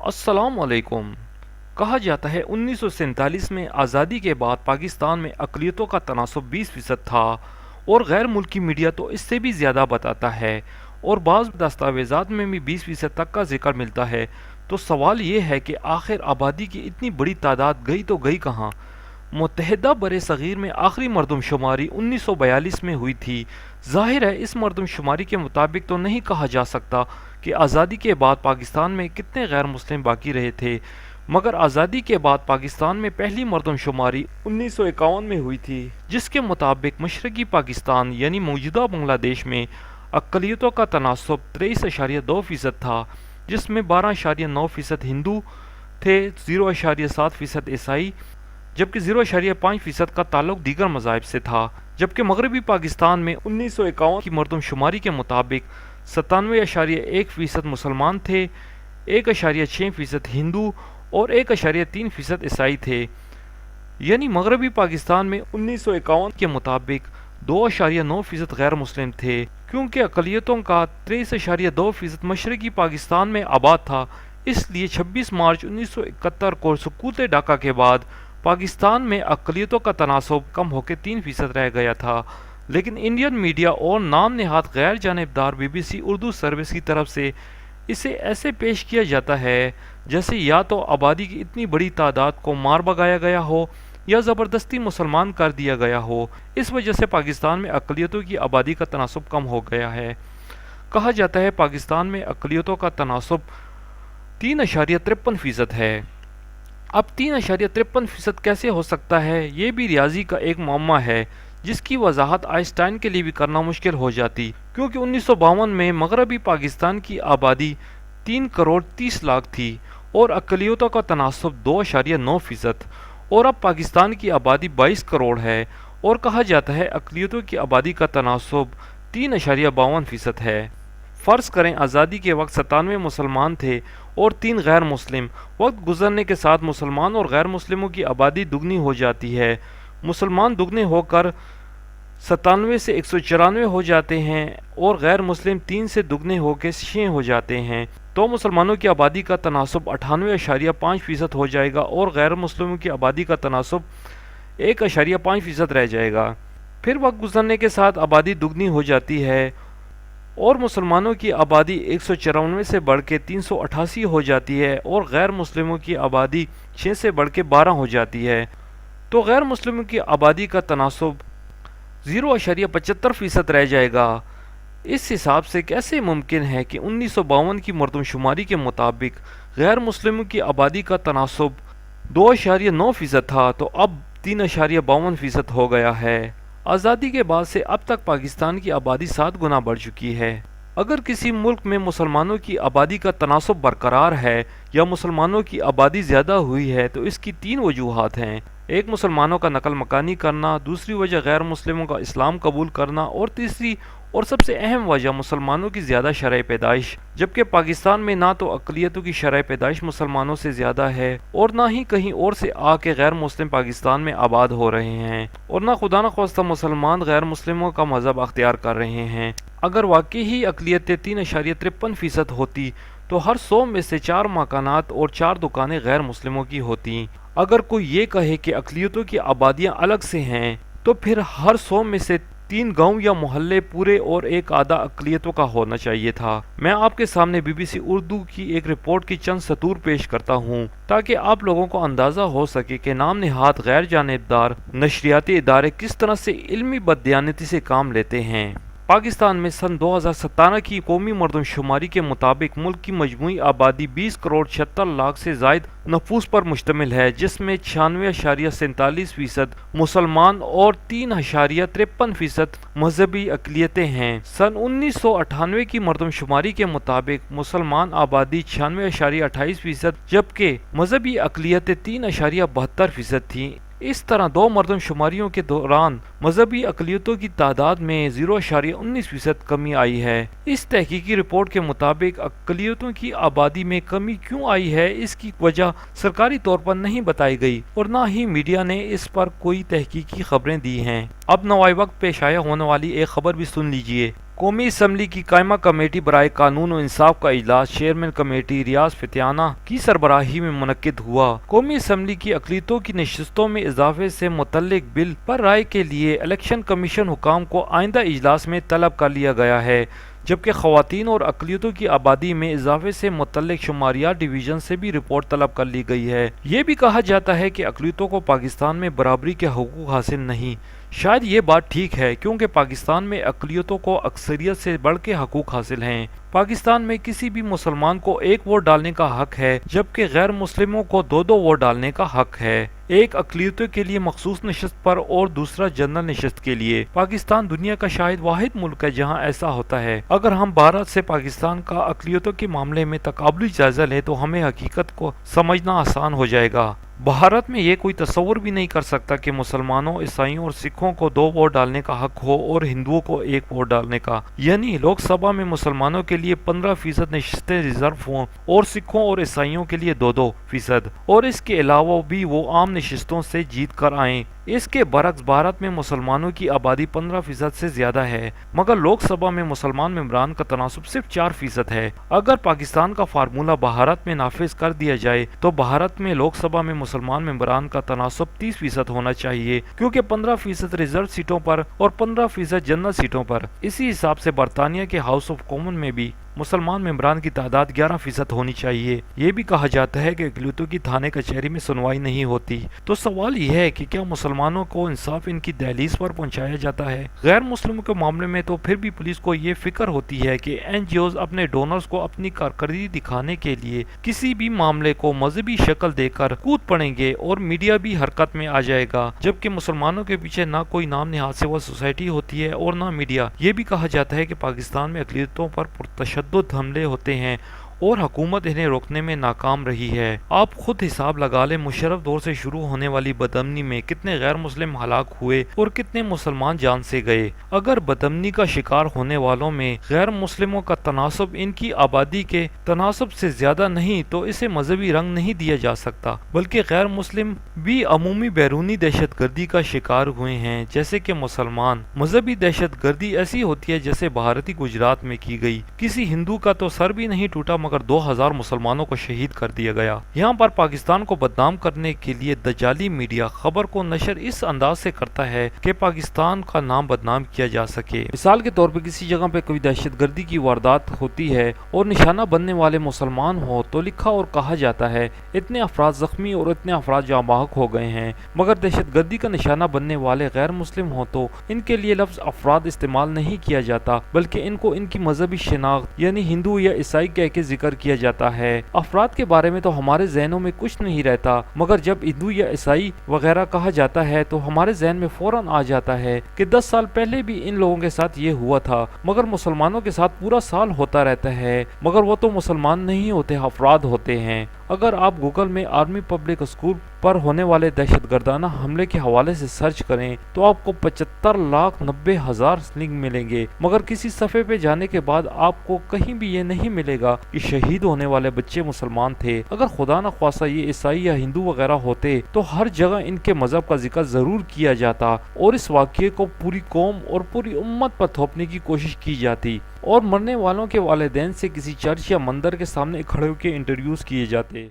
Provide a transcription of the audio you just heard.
السلام علیکم۔ کہا جاتا ہے 1947 میں آزادی کے بعد پاکستان میں اقلیتوں کا تناسب 20% تھا اور غیر ملکی میڈیا تو اس سے بھی زیادہ بتاتا ہے اور بعض دستاویزات میں بھی 20% تک کا ذکر ملتا ہے۔ تو سوال یہ ہے کہ آخر آبادی کی اتنی بڑی تعداد گئی تو گئی کہاں؟ متحدہ برِ صغیر میں آخری مردم شماری 1942 میں ہوئی تھی۔ ظاہر ہے اس مردم شماری کے مطابق تو نہیں کہا جا سکتا کہ آزادی کے بعد پاکستان میں کتنے غیر مسلم باقی رہے تھے، مگر آزادی کے بعد پاکستان میں پہلی مردم شماری 1951 میں ہوئی تھی، جس کے مطابق مشرقی پاکستان یعنی موجودہ بنگلہ دیش میں اقلیتوں کا تناسب 23.2% تھا، جس میں 12.9% ہندو تھے، 0.7% عیسائی، جبکہ 0.5% کا تعلق دیگر مذاہب سے تھا۔ جبکہ مغربی پاکستان میں 1951 کی مردم شماری کے مطابق 97.1% مسلمان تھے، 1.6% ہندو اور 1.3% عیسائی تھے، یعنی مغربی پاکستان میں 1951 کے مطابق 2.9% غیر مسلم تھے۔ کیونکہ اقلیتوں کا 23.2% مشرقی پاکستان میں آباد تھا، اس لیے 26 مارچ 1971 کو سقوط ڈھاکہ کے بعد پاکستان میں اقلیتوں کا تناسب کم ہو کے 3% رہ گیا تھا۔ لیکن انڈین میڈیا اور نام نہاد غیر جانبدار BBC اردو سروس کی طرف سے اسے ایسے پیش کیا جاتا ہے جیسے یا تو آبادی کی اتنی بڑی تعداد کو مار بھگایا گیا ہو یا زبردستی مسلمان کر دیا گیا ہو، اس وجہ سے پاکستان میں اقلیتوں کی آبادی کا تناسب کم ہو گیا ہے۔ کہا جاتا ہے پاکستان میں اقلیتوں کا تناسب 3.53% ہے۔ اب 3.53% کیسے ہو سکتا ہے؟ یہ بھی ریاضی کا ایک معمہ ہے جس کی وضاحت آئنسٹائن کے لیے بھی کرنا مشکل ہو جاتی، کیونکہ 1952 میں مغربی پاکستان کی آبادی 3.30 کروڑ تھی اور اقلیتوں کا تناسب 2.9%، اور اب پاکستان کی آبادی 22 کروڑ ہے اور کہا جاتا ہے اقلیتوں کی آبادی کا تناسب 3.52% ہے۔ فرض کریں آزادی کے وقت 97 مسلمان تھے اور 3 غیر مسلم، وقت گزرنے کے ساتھ مسلمان اور غیر مسلموں کی آبادی دگنی ہو جاتی ہے، مسلمان دگنے ہو کر 97 سے 194 ہو جاتے ہیں اور غیر مسلم 3 سے دگنے ہو کے 6 ہو جاتے ہیں، تو مسلمانوں کی آبادی کا تناسب 98.5% ہو جائے گا اور غیر مسلموں کی آبادی کا تناسب 1.5% رہ جائے گا۔ پھر وقت گزرنے کے ساتھ آبادی دگنی ہو جاتی ہے اور مسلمانوں کی آبادی 194 سے بڑھ کے 388 ہو جاتی ہے اور غیر مسلموں کی آبادی 6 سے بڑھ کے 12 ہو جاتی ہے، تو غیر مسلموں کی آبادی کا تناسب 0.75% رہ جائے گا۔ اس حساب سے کیسے ممکن ہے کہ 1952 کی مردم شماری کے مطابق غیر مسلموں کی آبادی کا تناسب 2.9% تھا تو اب 3.52% ہو گیا ہے؟ آزادی کے بعد سے اب تک پاکستان کی آبادی 7 گنا بڑھ چکی ہے۔ اگر کسی ملک میں مسلمانوں کی آبادی کا تناسب برقرار ہے یا مسلمانوں کی آبادی زیادہ ہوئی ہے تو اس کی 3 وجوہات ہیں۔ ایک، مسلمانوں کا نقل مکانی کرنا، دوسری وجہ غیر مسلموں کا اسلام قبول کرنا، اور تیسری اور سب سے اہم وجہ مسلمانوں کی زیادہ شرح پیدائش، جبکہ پاکستان میں نہ تو اقلیتوں کی شرح پیدائش مسلمانوں سے زیادہ ہے اور نہ ہی کہیں اور سے آ کے غیر مسلم پاکستان میں آباد ہو رہے ہیں، اور نہ خدا نخواستہ مسلمان غیر مسلموں کا مذہب اختیار کر رہے ہیں۔ اگر واقعی ہی اقلیتیں 3.53% ہوتی تو ہر 100 میں سے 4 مکانات اور 4 دکانیں غیر مسلموں کی ہوتیں۔ اگر کوئی یہ کہے کہ اقلیتوں کی آبادیاں الگ سے ہیں تو پھر ہر 100 میں سے 3 گاؤں یا محلے پورے اور ایک آدھا اقلیتوں کا ہونا چاہیے تھا۔ میں آپ کے سامنے BBC اردو کی ایک رپورٹ کی چند سطور پیش کرتا ہوں تاکہ آپ لوگوں کو اندازہ ہو سکے کہ نام نہاد غیر جانبدار نشریاتی ادارے کس طرح سے علمی بددیانتی سے کام لیتے ہیں۔ پاکستان میں سن 2017 کی قومی مردم شماری کے مطابق ملک کی مجموعی آبادی 20.76 کروڑ سے زائد نفوس پر مشتمل ہے، جس میں 96.47% مسلمان اور 3.53% مذہبی اقلیتیں ہیں۔ سن 1998 کی مردم شماری کے مطابق مسلمان آبادی 96.28%، جبکہ مذہبی اقلیتیں 3.72% تھیں۔ اس طرح 2 مردم شماریوں کے دوران مذہبی اقلیتوں کی تعداد میں 0.19% کمی آئی ہے۔ اس تحقیقی رپورٹ کے مطابق اقلیتوں کی آبادی میں کمی کیوں آئی ہے، اس کی وجہ سرکاری طور پر نہیں بتائی گئی اور نہ ہی میڈیا نے اس پر کوئی تحقیقی خبریں دی ہیں۔ اب نوائے وقت پہ شائع ہونے والی ایک خبر بھی سن لیجئے۔ قومی اسمبلی کی قائمہ کمیٹی برائے قانون و انصاف کا اجلاس چیئرمین کمیٹی ریاض فتیانہ کی سربراہی میں منعقد ہوا۔ قومی اسمبلی کی اقلیتوں کی نشستوں میں اضافے سے متعلق بل پر رائے کے لیے الیکشن کمیشن حکام کو آئندہ اجلاس میں طلب کر لیا گیا ہے، جبکہ خواتین اور اقلیتوں کی آبادی میں اضافے سے متعلق شماریات ڈویژن سے بھی رپورٹ طلب کر لی گئی ہے۔ یہ بھی کہا جاتا ہے کہ اقلیتوں کو پاکستان میں برابری کے حقوق حاصل نہیں۔ شاید یہ بات ٹھیک ہے، کیونکہ پاکستان میں اقلیتوں کو اکثریت سے بڑھ کے حقوق حاصل ہیں۔ پاکستان میں کسی بھی مسلمان کو ایک ووٹ ڈالنے کا حق ہے، جبکہ غیر مسلموں کو دو ووٹ ڈالنے کا حق ہے، ایک اقلیتوں کے لیے مخصوص نشست پر اور دوسرا جنرل نشست کے لیے۔ پاکستان دنیا کا شاید واحد ملک ہے جہاں ایسا ہوتا ہے۔ اگر ہم بھارت سے پاکستان کا اقلیتوں کے معاملے میں تقابلی جائزہ لیں تو ہمیں حقیقت کو سمجھنا آسان ہو جائے گا۔ بھارت میں یہ کوئی تصور بھی نہیں کر سکتا کہ مسلمانوں، عیسائیوں اور سکھوں کو 2 ووٹ ڈالنے کا حق ہو اور ہندوؤں کو 1 ووٹ ڈالنے کا، یعنی لوک سبھا میں مسلمانوں کے لیے 15% نشستیں ریزرو ہوں اور سکھوں اور عیسائیوں کے لیے 2% اور اس کے علاوہ بھی وہ عام نشستوں سے جیت کر آئیں۔ اس کے برعکس بھارت میں مسلمانوں کی آبادی 15% سے زیادہ ہے، مگر لوک سبھا میں مسلمان ممبران کا تناسب صرف 4% ہے۔ اگر پاکستان کا فارمولہ بھارت میں نافذ کر دیا جائے تو بھارت میں لوک سبھا میں مسلمان ممبران کا تناسب 30% ہونا چاہیے، کیونکہ 15% ریزرو سیٹوں پر اور 15% جنرل سیٹوں پر۔ اسی حساب سے برطانیہ کے ہاؤس آف کامن میں بھی مسلمان ممبران کی تعداد 11% ہونی چاہیے۔ یہ بھی کہا جاتا ہے کہ اقلیتوں کی تھانے کچہری میں سنوائی نہیں ہوتی، تو سوال یہ ہے کہ کیا مسلمانوں کو انصاف ان کی دہلیز پر پہنچایا جاتا ہے؟ غیر مسلموں کے معاملے میں تو پھر بھی پولیس کو یہ فکر ہوتی ہے کہ NGOs اپنے ڈونرز کو اپنی کارکردگی دکھانے کے لیے کسی بھی معاملے کو مذہبی شکل دے کر کود پڑیں گے اور میڈیا بھی حرکت میں آ جائے گا، جبکہ مسلمانوں کے پیچھے نہ کوئی نام نہاد سول سوسائٹی ہوتی ہے اور نہ میڈیا۔ یہ بھی کہا جاتا ہے کہ پاکستان میں اقلیتوں پر پرتشدد حملے ہوتے ہیں اور حکومت انہیں روکنے میں ناکام رہی ہے۔ آپ خود حساب لگا لیں، مشرف دور سے شروع ہونے والی بدامنی میں کتنے غیر مسلم ہلاک ہوئے اور کتنے مسلمان جان سے گئے۔ اگر بدامنی کا شکار ہونے والوں میں غیر مسلموں کا تناسب ان کی آبادی کے تناسب سے زیادہ نہیں تو اسے مذہبی رنگ نہیں دیا جا سکتا، بلکہ غیر مسلم بھی عمومی بیرونی دہشت گردی کا شکار ہوئے ہیں، جیسے کہ مسلمان۔ مذہبی دہشت گردی ایسی ہوتی ہے جیسے بھارتی گجرات میں کی گئی، کسی ہندو کا تو سر بھی نہیں ٹوٹا مگر 2000 مسلمانوں کو شہید کر دیا گیا۔ یہاں پر پاکستان کو بدنام کرنے کے لیے دجالی میڈیا خبر کو نشر اس انداز سے کرتا ہے کہ پاکستان کا نام بدنام کیا جا سکے۔ مثال کے طور پر کسی جگہ پہ کوئی دہشت گردی کی واردات ہوتی ہے اور نشانہ بننے والے مسلمان ہو تو لکھا اور کہا جاتا ہے اتنے افراد زخمی اور اتنے افراد جاں بحق ہو گئے ہیں، مگر دہشت گردی کا نشانہ بننے والے غیر مسلم ہوں تو ان کے لیے لفظ افراد استعمال نہیں کیا جاتا، بلکہ ان کو ان کی مذہبی شناخت یعنی ہندو یا عیسائی کہہ کے ذکر کیا جاتا ہے۔ افراد کے بارے میں تو ہمارے ذہنوں میں کچھ نہیں رہتا، مگر جب ہندو یا عیسائی وغیرہ کہا جاتا ہے تو ہمارے ذہن میں فوراً آ جاتا ہے کہ 10 سال پہلے بھی ان لوگوں کے ساتھ یہ ہوا تھا، مگر مسلمانوں کے ساتھ پورا سال ہوتا رہتا ہے، مگر وہ تو مسلمان نہیں ہوتے، افراد ہوتے ہیں۔ اگر آپ گوگل میں آرمی پبلک اسکول پر ہونے والے دہشت گردانہ حملے کے حوالے سے سرچ کریں تو آپ کو 75,90,000 لنک ملیں گے، مگر کسی صفحے پہ جانے کے بعد آپ کو کہیں بھی یہ نہیں ملے گا کہ شہید ہونے والے بچے مسلمان تھے۔ اگر خدا نہ خواستہ یہ عیسائی یا ہندو وغیرہ ہوتے تو ہر جگہ ان کے مذہب کا ذکر ضرور کیا جاتا اور اس واقعے کو پوری قوم اور پوری امت پر تھوپنے کی کوشش کی جاتی اور مرنے والوں کے والدین سے کسی چرچ یا مندر کے سامنے کھڑے ہو کے انٹرویوز کیے جاتے۔